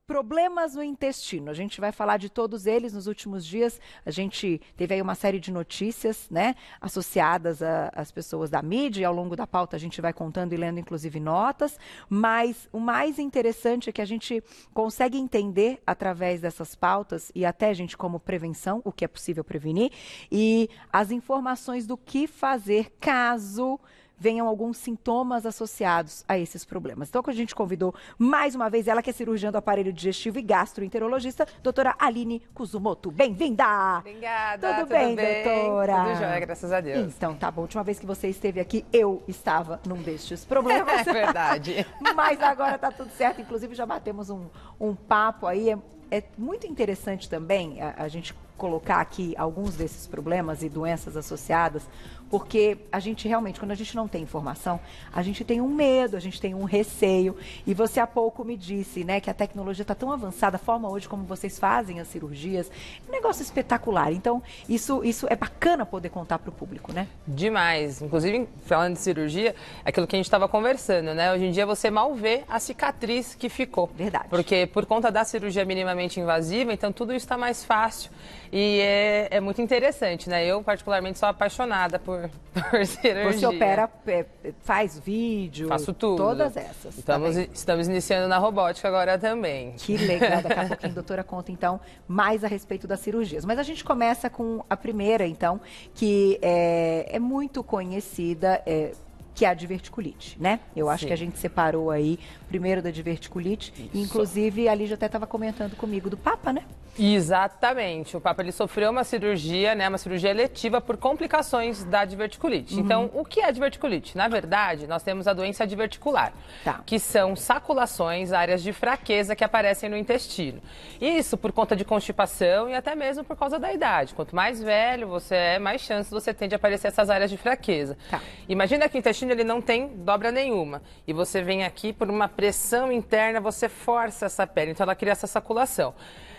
Problemas no intestino. A gente vai falar de todos eles nos últimos dias. A gente teve aí uma série de notícias, né, associadas às pessoas da mídia. E ao longo da pauta a gente vai contando e lendo, inclusive, notas. Mas o mais interessante é que a gente consegue entender através dessas pautas e até, gente, como prevenção, o que é possível prevenir, e as informações do que fazer caso venham alguns sintomas associados a esses problemas. Então, a gente convidou mais uma vez ela, que é cirurgiã do aparelho digestivo e gastroenterologista, doutora Aline Kuzumoto. Bem-vinda! Obrigada, Tudo bem, doutora? Tudo jóia, graças a Deus. Então, tá bom. A última vez que você esteve aqui, eu estava num destes problemas. É verdade. Mas agora tá tudo certo. Inclusive, já batemos um papo aí. É muito interessante também a gente colocar aqui alguns desses problemas e doenças associadas, porque a gente realmente, quando a gente não tem informação, a gente tem um medo, a gente tem um receio. E você há pouco me disse, né, que a tecnologia está tão avançada, a forma hoje como vocês fazem as cirurgias, um negócio espetacular. Então, isso é bacana poder contar para o público, né? Demais. Inclusive, falando de cirurgia, é aquilo que a gente estava conversando, né? Hoje em dia você mal vê a cicatriz que ficou. Verdade. Porque por conta da cirurgia minimamente invasiva, então tudo isso está mais fácil. E é muito interessante, né? Eu, particularmente, sou apaixonada por cirurgia. Você opera, faz vídeo. Faço tudo. Todas essas. Estamos iniciando na robótica agora também. Que legal. Daqui a pouquinho a doutora conta, então, mais a respeito das cirurgias. Mas a gente começa com a primeira, então, que é muito conhecida, que é a diverticulite, né? Eu acho que a gente separou aí primeiro da diverticulite. Inclusive, a Lígia até estava comentando comigo do Papa, né? Exatamente. O Papa, ele sofreu uma cirurgia, né, uma cirurgia eletiva por complicações da diverticulite. Então, o que é a diverticulite? Na verdade, nós temos a doença diverticular, que são saculações, áreas de fraqueza que aparecem no intestino. Isso por conta de constipação e até mesmo por causa da idade. Quanto mais velho você é, mais chances você tem de aparecer essas áreas de fraqueza. Imagina que o intestino ele não tem dobra nenhuma. E você vem aqui por uma pressão interna, você força essa pele. Então, ela cria essa saculação.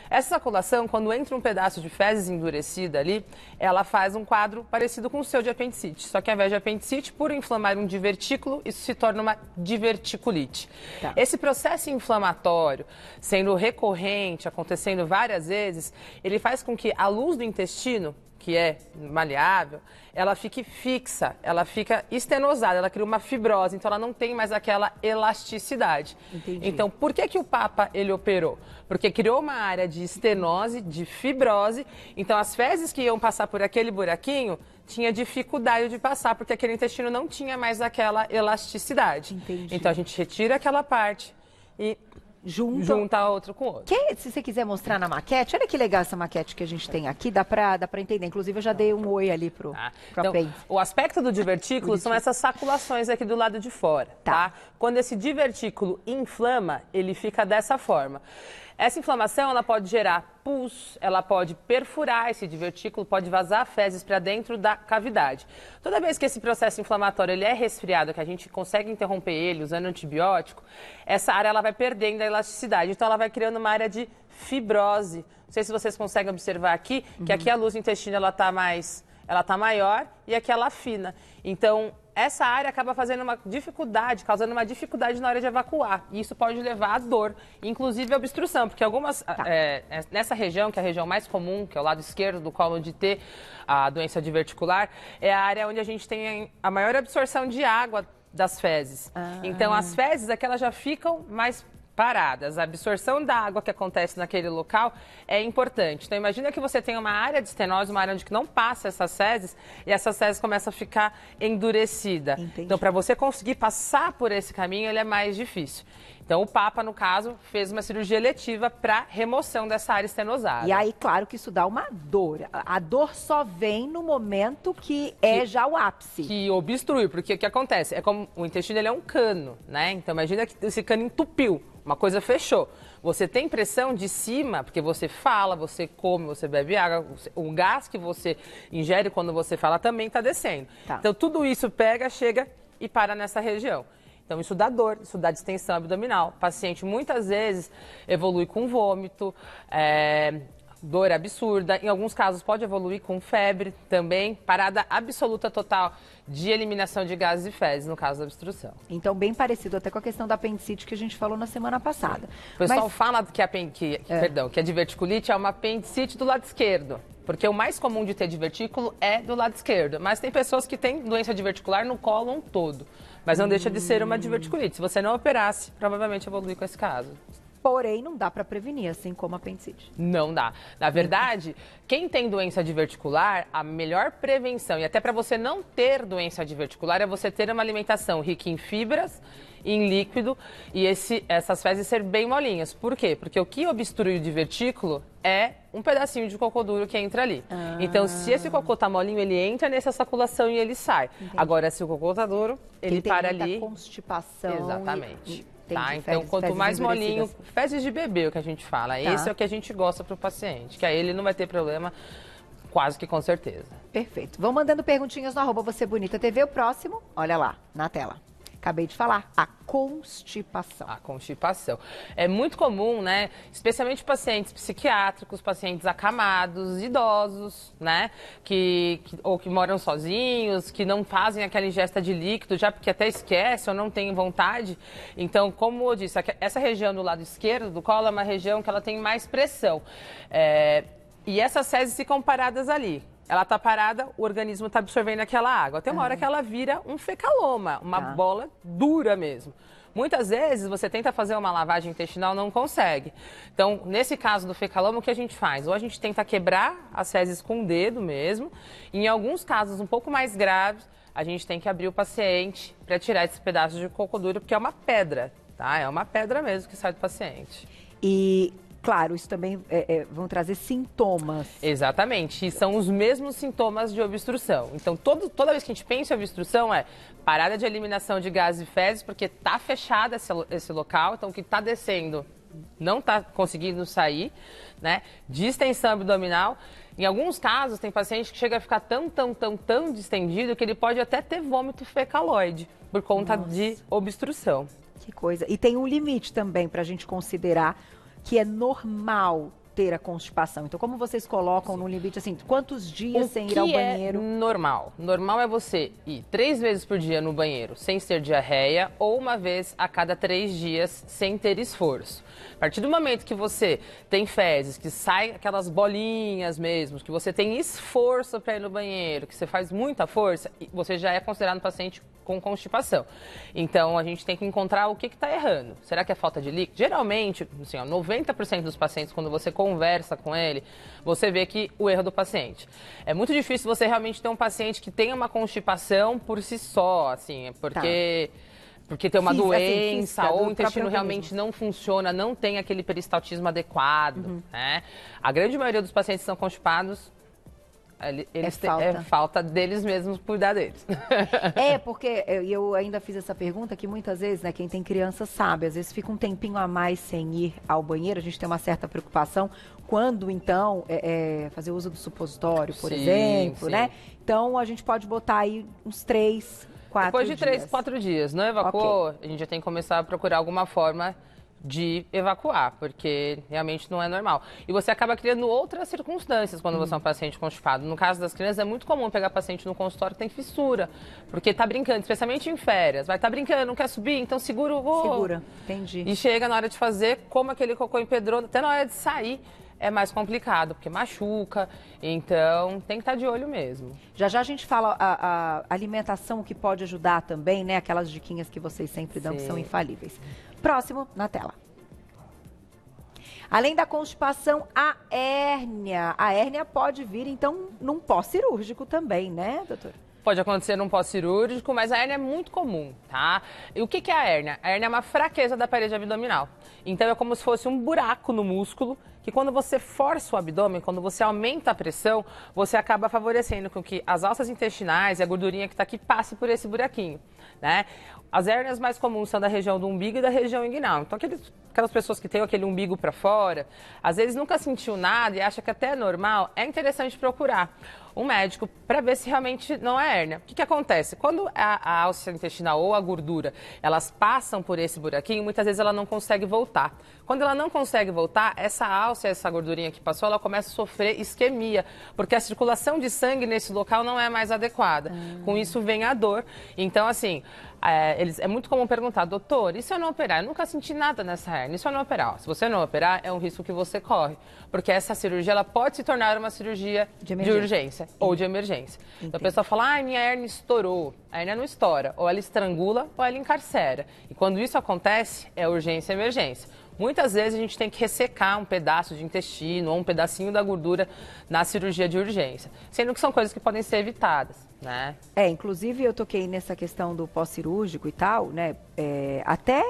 Essa saculação, quando entra um pedaço de fezes endurecida ali, ela faz um quadro parecido com o seu de apendicite. Só que ao invés de apendicite, por inflamar um divertículo, isso se torna uma diverticulite. Esse processo inflamatório, sendo recorrente, acontecendo várias vezes, ele faz com que a luz do intestino, que é maleável, ela fique fixa, ela fica estenosada, ela cria uma fibrose, então ela não tem mais aquela elasticidade. Entendi. Então, por que o Papa ele operou? Porque criou uma área de estenose, de fibrose, então as fezes que iam passar por aquele buraquinho tinha dificuldade de passar, porque aquele intestino não tinha mais aquela elasticidade. Entendi. Então a gente retira aquela parte e junta outro com outro. Se você quiser mostrar na maquete, olha que legal essa maquete que a gente tem aqui, dá pra entender. Inclusive, eu já dei um oi ali pro então, o aspecto do divertículo são essas saculações aqui do lado de fora, tá? Quando esse divertículo inflama, ele fica dessa forma. Essa inflamação, ela pode gerar pus, ela pode perfurar esse divertículo, pode vazar fezes para dentro da cavidade. Toda vez que esse processo inflamatório ele é resfriado, que a gente consegue interromper ele usando antibiótico, essa área ela vai perdendo a elasticidade. Então, ela vai criando uma área de fibrose. Não sei se vocês conseguem observar aqui, que aqui a luz do intestino ela tá maior e aqui ela fina. Então, essa área acaba fazendo uma dificuldade, causando uma dificuldade na hora de evacuar. E isso pode levar à dor, inclusive à obstrução, porque algumas, nessa região, que é a região mais comum, que é o lado esquerdo do cólon de ter a doença diverticular, é a área onde a gente tem a maior absorção de água das fezes. Então, as fezes aqui, elas já ficam mais paradas. A absorção da água que acontece naquele local é importante. Então, imagina que você tem uma área de estenose, uma área onde não passa essas fezes, e essas fezes começam a ficar endurecida. Entendi. Então, para você conseguir passar por esse caminho, ele é mais difícil. Então, o Papa, no caso, fez uma cirurgia eletiva para remoção dessa área estenosada. E aí, claro que isso dá uma dor. A dor só vem no momento que já o ápice. Que obstrui, porque o que acontece? É como o intestino ele é um cano, né? Então, imagina que esse cano entupiu, uma coisa fechou. Você tem pressão de cima, porque você fala, você come, você bebe água, o gás que você ingere quando você fala também está descendo. Então, tudo isso pega, chega e para nessa região. Então, isso dá dor, isso dá distensão abdominal. O paciente, muitas vezes, evolui com vômito, dor absurda, em alguns casos pode evoluir com febre também, parada absoluta total de eliminação de gases e fezes, no caso da obstrução. Então, bem parecido até com a questão da apendicite que a gente falou na semana passada. O pessoal fala que a diverticulite é uma apendicite do lado esquerdo, porque o mais comum de ter divertículo é do lado esquerdo, mas tem pessoas que têm doença diverticular no cólon todo, mas não deixa de ser uma diverticulite. Se você não operasse, provavelmente evoluir com esse caso. Porém, não dá para prevenir, assim como a apendicite. Não dá. Na verdade, quem tem doença diverticular, a melhor prevenção, e até para você não ter doença diverticular, é você ter uma alimentação rica em fibras, em líquido, e essas fezes ser bem molinhas. Por quê? Porque o que obstrui o divertículo é um pedacinho de cocô duro que entra ali. Então, se esse cocô tá molinho, ele entra nessa saculação e ele sai. Entendi. Agora, se o cocô tá duro, ele para ali. Tem constipação. Exatamente. Tá? Então, quanto mais molinho, fezes de bebê, o que a gente fala. Tá. Esse é o que a gente gosta para o paciente, que aí ele não vai ter problema, quase que com certeza. Perfeito. Vão mandando perguntinhas no @VocêBonitaTV. O próximo, olha lá, na tela. Acabei de falar, a constipação. A constipação. É muito comum, né? Especialmente pacientes psiquiátricos, pacientes acamados, idosos, né? Ou que moram sozinhos, que não fazem aquela ingesta de líquido, já porque até esquece ou não tem vontade. Então, como eu disse, essa região do lado esquerdo do colo é uma região que ela tem mais pressão. E essas fezes ficam paradas ali. Ela está parada, o organismo está absorvendo aquela água. Tem uma hora que ela vira um fecaloma, uma bola dura mesmo. Muitas vezes você tenta fazer uma lavagem intestinal, não consegue. Então, nesse caso do fecaloma, o que a gente faz? Ou a gente tenta quebrar as fezes com o dedo mesmo. E em alguns casos um pouco mais graves, a gente tem que abrir o paciente para tirar esse pedaço de cocô duro, porque é uma pedra, tá? É uma pedra mesmo que sai do paciente. E... claro, isso também vão trazer sintomas. Exatamente, e são os mesmos sintomas de obstrução. Então, toda vez que a gente pensa em obstrução é parada de eliminação de gases e fezes, porque está fechado esse local, então o que está descendo não está conseguindo sair, né? Distensão abdominal. Em alguns casos, tem paciente que chega a ficar tão distendido que ele pode até ter vômito fecaloide por conta de obstrução. Que coisa. E tem um limite também para a gente considerar que é normal ter a constipação. Então, como vocês colocam no limite, assim, quantos dias sem ir ao banheiro? Normal. Normal é você ir 3 vezes por dia no banheiro sem ter diarreia ou uma vez a cada 3 dias sem ter esforço. A partir do momento que você tem fezes, que saem aquelas bolinhas mesmo, que você tem esforço para ir no banheiro, que você faz muita força, você já é considerado um paciente com constipação. Então, a gente tem que encontrar o que está errando. Será que é falta de líquido? Geralmente, assim, 90% dos pacientes, quando você conversa com ele, você vê que o erro do paciente. É muito difícil você realmente ter um paciente que tenha uma constipação por si só, assim, porque tem uma doença ou o intestino realmente não funciona, não tem aquele peristaltismo adequado, né? A grande maioria dos pacientes que são constipados, é falta deles mesmos cuidar deles. Porque eu ainda fiz essa pergunta que muitas vezes, né, quem tem criança sabe, às vezes fica um tempinho a mais sem ir ao banheiro, a gente tem uma certa preocupação quando, então, fazer uso do supositório, por exemplo, né? Então, a gente pode botar aí uns 3, 4 Depois de dias. 3, 4 dias, não evacuou, a gente já tem que começar a procurar alguma forma de evacuar, porque realmente não é normal. E você acaba criando outras circunstâncias quando você é um paciente constipado. No caso das crianças, é muito comum pegar paciente no consultório que tem fissura, porque tá brincando, especialmente em férias. Vai estar brincando, não quer subir, então segura o voo. Segura, entendi. E chega na hora de fazer, como aquele cocô empedrou, até na hora de sair, é mais complicado, porque machuca, então tem que estar de olho mesmo. Já a gente fala a alimentação que pode ajudar também, né? Aquelas diquinhas que vocês sempre dão que são infalíveis. Próximo, na tela. Além da constipação, a hérnia. A hérnia pode vir, então, num pós-cirúrgico também, né, doutora? Pode acontecer num pós-cirúrgico, mas a hérnia é muito comum, tá? E o que é a hérnia? A hérnia é uma fraqueza da parede abdominal. Então, é como se fosse um buraco no músculo, que quando você força o abdômen, quando você aumenta a pressão, você acaba favorecendo com que as alças intestinais e a gordurinha que está aqui passe por esse buraquinho, né? As hérnias mais comuns são da região do umbigo e da região inguinal. Então, aquelas pessoas que têm aquele umbigo para fora, às vezes nunca sentiu nada e acha que até é normal, é interessante procurar um médico para ver se realmente não é hérnia. O que acontece? Quando a alça intestinal ou a gordura, elas passam por esse buraquinho, muitas vezes ela não consegue voltar. Quando ela não consegue voltar, essa alça se essa gordurinha que passou, ela começa a sofrer isquemia, porque a circulação de sangue nesse local não é mais adequada. Com isso vem a dor. Então, assim, é muito comum perguntar, doutor, e se eu não operar? Eu nunca senti nada nessa hérnia, e se eu não operar? Ó, se você não operar, é um risco que você corre, porque essa cirurgia ela pode se tornar uma cirurgia de urgência ou de emergência. Então a pessoa fala, minha hérnia estourou. A hérnia não estoura, ou ela estrangula ou ela encarcera. E quando isso acontece, é urgência e emergência. Muitas vezes a gente tem que ressecar um pedaço de intestino ou um pedacinho da gordura na cirurgia de urgência, sendo que são coisas que podem ser evitadas, né? Inclusive eu toquei nessa questão do pós-cirúrgico e tal, né? Até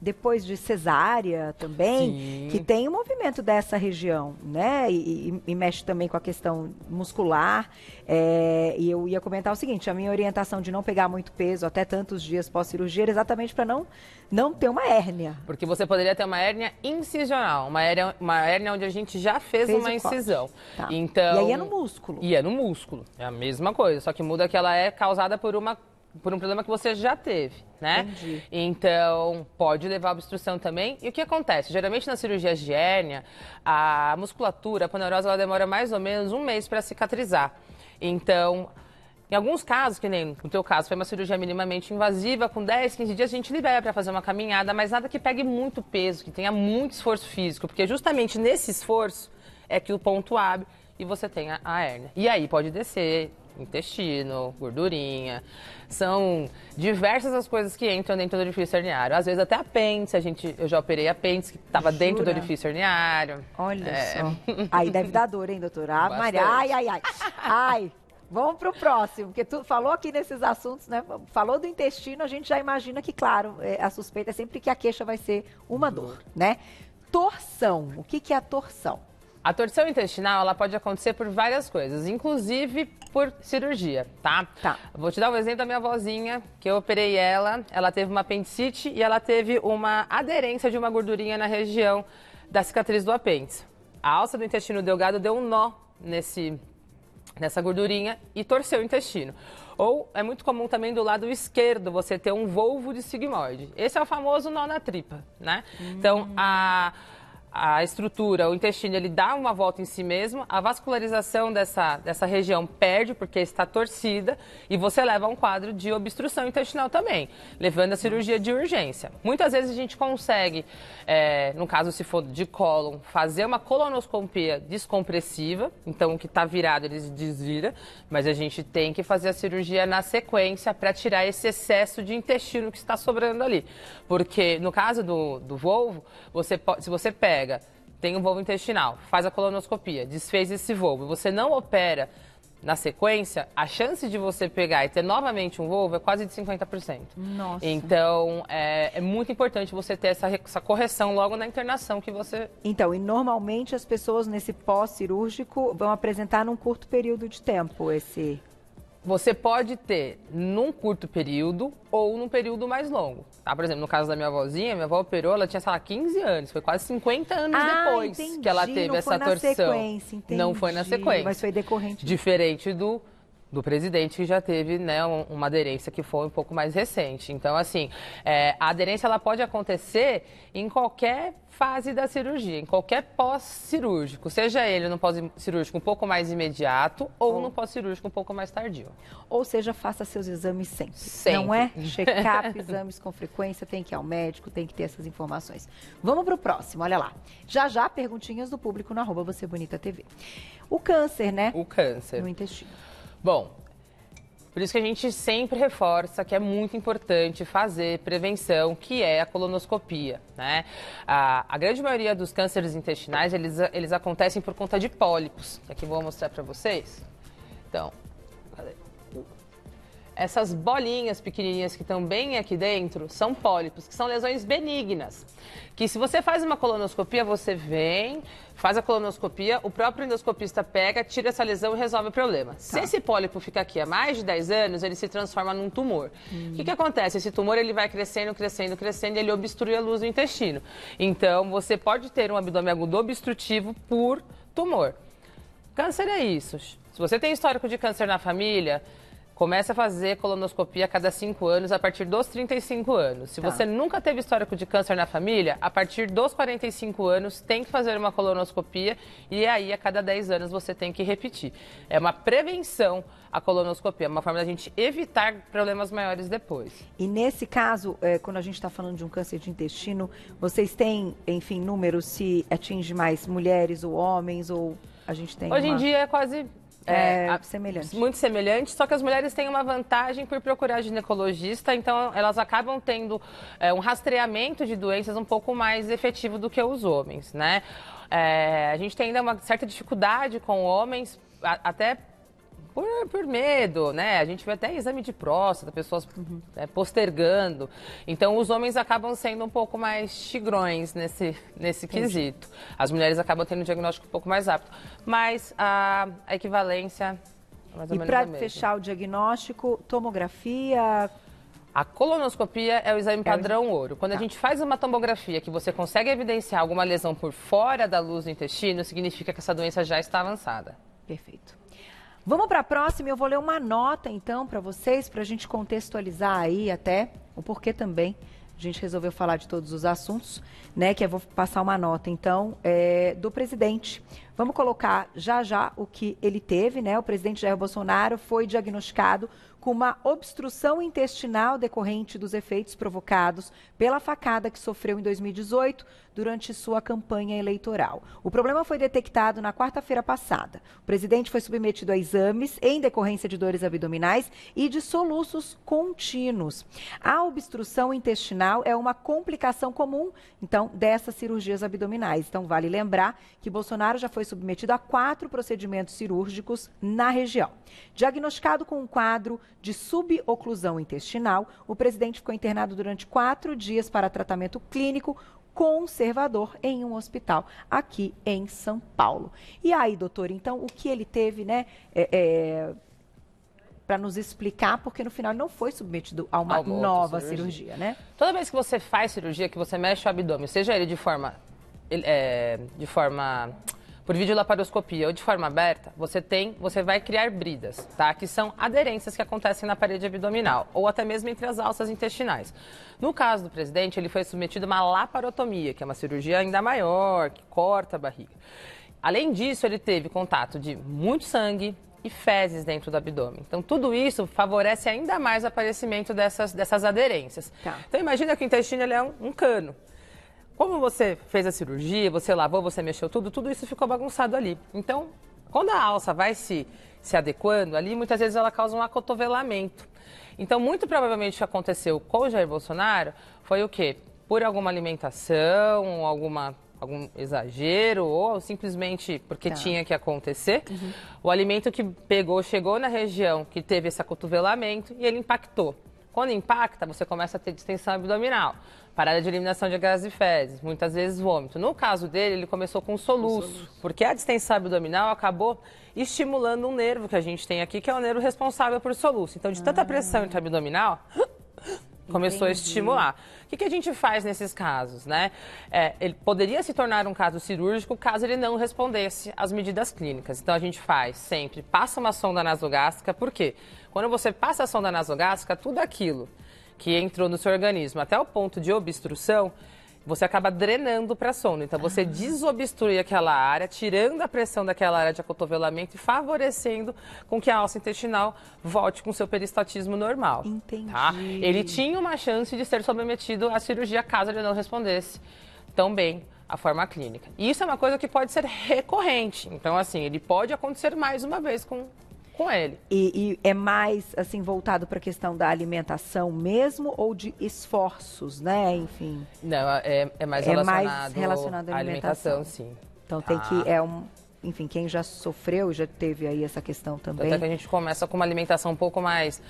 depois de cesárea também, Sim. que tem o movimento dessa região, né? E mexe também com a questão muscular. E eu ia comentar o seguinte, a minha orientação de não pegar muito peso até tantos dias pós-cirurgia era exatamente para não ter uma hérnia. Porque você poderia ter uma hérnia incisional, uma hérnia onde a gente já fez uma incisão. Tá. Então, e aí é no músculo. E é no músculo, é a mesma coisa, só que muda que ela é causada por um problema que você já teve, né? Entendi. Então, pode levar à obstrução também. E o que acontece? Geralmente, nas cirurgias de hérnia, a musculatura, a aponeurose, ela demora mais ou menos 1 mês para cicatrizar. Então, em alguns casos, que nem no teu caso, foi uma cirurgia minimamente invasiva, com 10, 15 dias a gente libera para fazer uma caminhada, mas nada que pegue muito peso, que tenha muito esforço físico, porque justamente nesse esforço é que o ponto abre e você tem a hérnia. E aí pode descer intestino, gordurinha, são diversas as coisas que entram dentro do orifício herniário. Às vezes até apêndice, eu já operei apêndice que estava dentro do orifício herniário. Olha só. Aí deve dar dor, hein, doutora? Maria, ai. Vamos para o próximo, porque tu falou aqui nesses assuntos, né? Falou do intestino, a gente já imagina que, claro, a suspeita é sempre que a queixa vai ser uma dor, né? Torção. O que é a torção? A torção intestinal, ela pode acontecer por várias coisas, inclusive por cirurgia, tá? Vou te dar um exemplo da minha avózinha, que eu operei ela teve uma apendicite e ela teve uma aderência de uma gordurinha na região da cicatriz do apêndice. A alça do intestino delgado deu um nó nessa gordurinha e torceu o intestino. Ou é muito comum também do lado esquerdo você ter um volvo de sigmoide. Esse é o famoso nó na tripa, né? Então, a estrutura, o intestino, ele dá uma volta em si mesmo, a vascularização dessa região perde porque está torcida e você leva a um quadro de obstrução intestinal também, levando a cirurgia de urgência. Muitas vezes a gente consegue, no caso se for de cólon, fazer uma colonoscopia descompressiva, então o que está virado ele desvira, mas a gente tem que fazer a cirurgia na sequência para tirar esse excesso de intestino que está sobrando ali. Porque no caso do volvo, se você tem um volvo intestinal, faz a colonoscopia, desfez esse volvo, você não opera na sequência, a chance de você pegar e ter novamente um volvo é quase de 50%. Nossa. Então, é muito importante você ter essa correção logo na internação que você... Então, e normalmente as pessoas nesse pós-cirúrgico vão apresentar num curto período de tempo esse... Você pode ter num curto período ou num período mais longo. Tá? Por exemplo, no caso da minha avózinha, minha avó operou, ela tinha, sei lá, 15 anos. Foi quase 50 anos depois que ela teve essa torção. Não foi na sequência. Mas foi decorrente. Diferente do presidente que já teve, né, uma aderência que foi um pouco mais recente. Então, assim, a aderência ela pode acontecer em qualquer fase da cirurgia, em qualquer pós-cirúrgico, seja ele no pós-cirúrgico um pouco mais imediato ou no pós-cirúrgico um pouco mais tardio. Ou seja, faça seus exames sempre. Sempre. Não é? Check-up, exames com frequência, tem que ir ao médico, tem que ter essas informações. Vamos para o próximo, olha lá. Já, perguntinhas do público no @VocêBonitaTV. O câncer, né? O câncer. No intestino. Bom, por isso que a gente sempre reforça que é muito importante fazer prevenção, que é a colonoscopia, né? A grande maioria dos cânceres intestinais, eles acontecem por conta de pólipos. Aqui vou mostrar para vocês. Então, cadê? Essas bolinhas pequenininhas que estão bem aqui dentro são pólipos, que são lesões benignas. Que se você faz uma colonoscopia, você vem, faz a colonoscopia, o próprio endoscopista pega, tira essa lesão e resolve o problema. Se esse pólipo fica aqui há mais de 10 anos, ele se transforma num tumor. O que acontece? Esse tumor ele vai crescendo, e ele obstrui a luz do intestino. Então, você pode ter um abdômen agudo obstrutivo por tumor. Câncer é isso. Se você tem histórico de câncer na família, comece a fazer colonoscopia a cada 5 anos, a partir dos 35 anos. Se você nunca teve histórico de câncer na família, a partir dos 45 anos tem que fazer uma colonoscopia e aí a cada 10 anos você tem que repetir. É uma prevenção a colonoscopia, é uma forma da gente evitar problemas maiores depois. E nesse caso, quando a gente está falando de um câncer de intestino, vocês têm, enfim, números se atinge mais mulheres ou homens, ou a gente tem Hoje em dia é quase... semelhante. Muito semelhante, só que as mulheres têm uma vantagem por procurar ginecologista, então elas acabam tendo um rastreamento de doenças um pouco mais efetivo do que os homens, né? A gente tem ainda uma certa dificuldade com homens, até por medo, né? A gente vê até exame de próstata, pessoas postergando. Então, os homens acabam sendo um pouco mais tigrões nesse quesito. As mulheres acabam tendo um diagnóstico um pouco mais rápido. Mas a equivalência é mais ou menos a mesma. E para fechar o diagnóstico, tomografia... A colonoscopia é o exame padrão ouro. Quando a gente faz uma tomografia que você consegue evidenciar alguma lesão por fora da luz do intestino, significa que essa doença já está avançada. Perfeito. Vamos para a próxima, eu vou ler uma nota então para vocês, para a gente contextualizar aí até o porquê também a gente resolveu falar de todos os assuntos, né? Que eu vou passar uma nota então do presidente. Vamos colocar já o que ele teve, né? O presidente Jair Bolsonaro foi diagnosticado com uma obstrução intestinal decorrente dos efeitos provocados pela facada que sofreu em 2018 durante sua campanha eleitoral. O problema foi detectado na quarta-feira passada. O presidente foi submetido a exames em decorrência de dores abdominais e de soluços contínuos. A obstrução intestinal é uma complicação comum, então, dessas cirurgias abdominais. Então, vale lembrar que Bolsonaro já foi submetido a 4 procedimentos cirúrgicos na região. Diagnosticado com um quadro de suboclusão intestinal, o presidente ficou internado durante 4 dias para tratamento clínico conservador em um hospital aqui em São Paulo. E aí, doutor, então, o que ele teve, né, para nos explicar, porque no final ele não foi submetido a uma nova cirurgia, né? Toda vez que você faz cirurgia, que você mexe o abdômen, seja ele de forma por videolaparoscopia ou de forma aberta, você vai criar bridas, tá? Que são aderências que acontecem na parede abdominal ou até mesmo entre as alças intestinais. No caso do presidente, ele foi submetido a uma laparotomia, que é uma cirurgia ainda maior, que corta a barriga. Além disso, ele teve contato de muito sangue e fezes dentro do abdômen. Então, tudo isso favorece ainda mais o aparecimento dessas aderências. Tá. Então, imagina que o intestino ele é um cano. Como você fez a cirurgia, você lavou, você mexeu tudo isso ficou bagunçado ali. Então, quando a alça vai se adequando ali, muitas vezes ela causa um acotovelamento. Então, muito provavelmente o que aconteceu com o Jair Bolsonaro foi o quê? Por alguma alimentação, algum exagero ou simplesmente porque tinha que acontecer. O alimento que chegou na região que teve esse acotovelamento e ele impactou. Quando impacta, você começa a ter distensão abdominal, parada de eliminação de gases e fezes, muitas vezes vômito. No caso dele, ele começou com soluço, porque a distensão abdominal acabou estimulando um nervo que a gente tem aqui, que é o nervo responsável por soluço. Então, de tanta pressão intraabdominal, começou a estimular. O que a gente faz nesses casos, né? Ele poderia se tornar um caso cirúrgico caso ele não respondesse às medidas clínicas. Então, a gente passa uma sonda nasogástrica. Por quê? Quando você passa a sonda nasogástrica, tudo aquilo que entrou no seu organismo até o ponto de obstrução, você acaba drenando para a sonda. Então, você desobstrui aquela área, tirando a pressão daquela área de acotovelamento e favorecendo com que a alça intestinal volte com seu peristatismo normal. Entendi. Tá? Ele tinha uma chance de ser submetido à cirurgia caso ele não respondesse tão bem a forma clínica. E isso é uma coisa que pode ser recorrente. Então, assim, ele pode acontecer mais uma vez com ele. E é mais, assim, voltado para a questão da alimentação mesmo ou de esforços, né? Enfim. Não, é mais relacionado à alimentação, sim. Então tem que, enfim, quem já sofreu, já teve aí essa questão também. Até que a gente começa com uma alimentação um pouco mais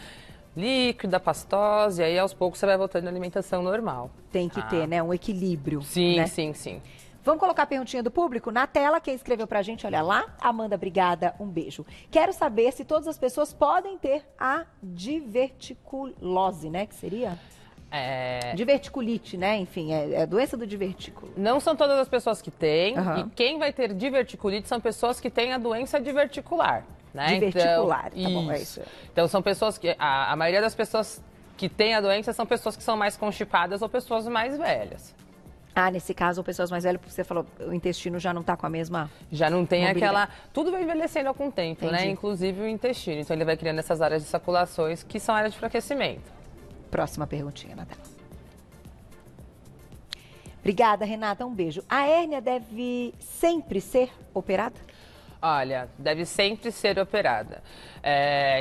líquida, pastosa, e aí aos poucos você vai voltando à alimentação normal. Tem que ter, né? Um equilíbrio. Sim, né? sim. Vamos colocar a perguntinha do público na tela. Quem escreveu pra gente, olha lá. Amanda, obrigada. Um beijo. Quero saber se todas as pessoas podem ter a diverticulose, né? Que seria? Diverticulite, né? Enfim, é a doença do divertículo. Não são todas as pessoas que têm. E quem vai ter diverticulite são pessoas que têm a doença diverticular. né? Diverticular, então, tá bom, é isso. Então são pessoas que, a maioria das pessoas que têm a doença são pessoas que são mais constipadas ou pessoas mais velhas. Ah, nesse caso, pessoas mais velhas, porque você falou, o intestino já não está com a mesma... Já não tem mobilidade. aquela... Tudo vai envelhecendo com o tempo, Entendi. né? Inclusive o intestino. Então ele vai criando essas áreas de saculações que são áreas de enfraquecimento. Próxima perguntinha na tela. Obrigada, Renata. Um beijo. A hérnia deve sempre ser operada? Olha, deve sempre ser operada.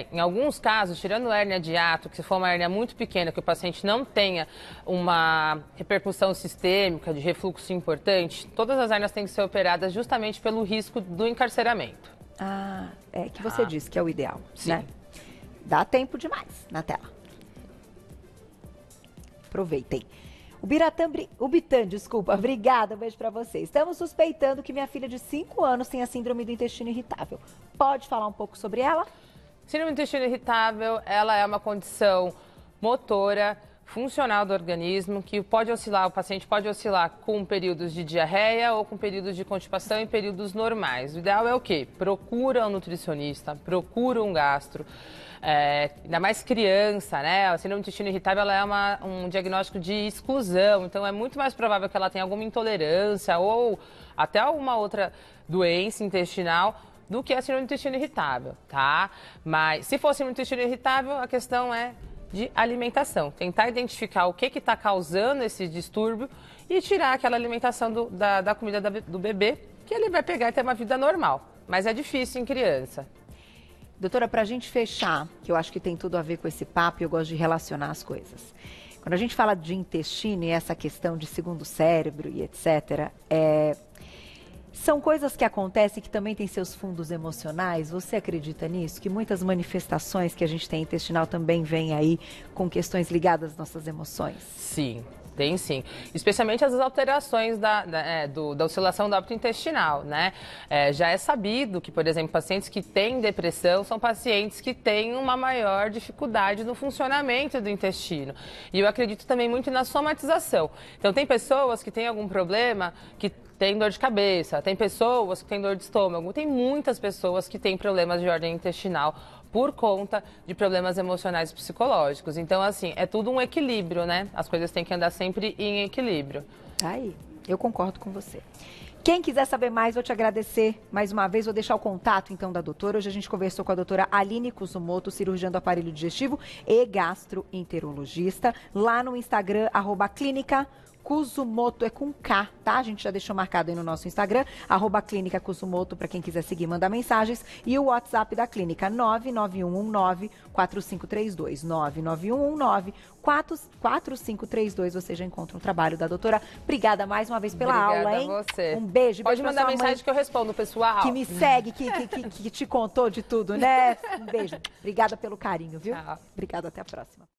Em alguns casos, tirando hérnia de hiato, que se for uma hérnia muito pequena, que o paciente não tenha uma repercussão sistêmica de refluxo importante, todas as hérnias têm que ser operadas justamente pelo risco do encarceramento. Ah, é que você disse que é o ideal, Sim. né? Dá tempo demais na tela. Aproveitem. O Bitan, desculpa, obrigada, um beijo pra você. Estamos suspeitando que minha filha de 5 anos tenha síndrome do intestino irritável. Pode falar um pouco sobre ela? Síndrome do intestino irritável, ela é uma condição motora, funcional do organismo, que pode oscilar, o paciente pode oscilar com períodos de diarreia ou com períodos de constipação e períodos normais. O ideal é o quê? Procura um nutricionista, procura um gastro. Ainda mais criança, né? A síndrome do intestino irritável ela é um diagnóstico de exclusão, então é muito mais provável que ela tenha alguma intolerância ou até alguma outra doença intestinal do que a síndrome do intestino irritável, tá? Mas se for síndrome do intestino irritável, a questão é de alimentação. Tentar identificar o que está causando esse distúrbio e tirar aquela alimentação da comida do bebê, que ele vai pegar e ter uma vida normal. Mas é difícil em criança. Doutora, para a gente fechar, que eu acho que tem tudo a ver com esse papo e eu gosto de relacionar as coisas. Quando a gente fala de intestino e essa questão de segundo cérebro e etc., são coisas que acontecem que também têm seus fundos emocionais. Você acredita nisso? Que muitas manifestações que a gente tem intestinal também vêm aí com questões ligadas às nossas emoções? Sim. Tem sim, especialmente as alterações da oscilação do hábito intestinal, né? Já é sabido que, por exemplo, pacientes que têm depressão são pacientes que têm uma maior dificuldade no funcionamento do intestino. E eu acredito também muito na somatização. Então, tem pessoas que têm algum problema que tem dor de cabeça, tem pessoas que têm dor de estômago, tem muitas pessoas que têm problemas de ordem intestinal por conta de problemas emocionais e psicológicos. Então, assim, é tudo um equilíbrio, né? As coisas têm que andar sempre em equilíbrio. Aí, eu concordo com você. Quem quiser saber mais, vou te agradecer mais uma vez. Vou deixar o contato, então, da doutora. Hoje a gente conversou com a doutora Aline Kusumoto, cirurgiã do aparelho digestivo e gastroenterologista, lá no Instagram, @clínica Kusumoto, é com K, tá? A gente já deixou marcado aí no nosso Instagram, @clínica Kusumoto, para quem quiser seguir, mandar mensagens. E o WhatsApp da clínica, 99119-4532. 99119-4532. Você já encontra um trabalho da doutora. Obrigada mais uma vez pela aula, hein? Obrigada a você. Um beijo. Pode beijo mandar mensagem que eu respondo, pessoal. Que me segue, que te contou de tudo, né? Um beijo. Obrigada pelo carinho, viu? Tchau. Obrigada, até a próxima.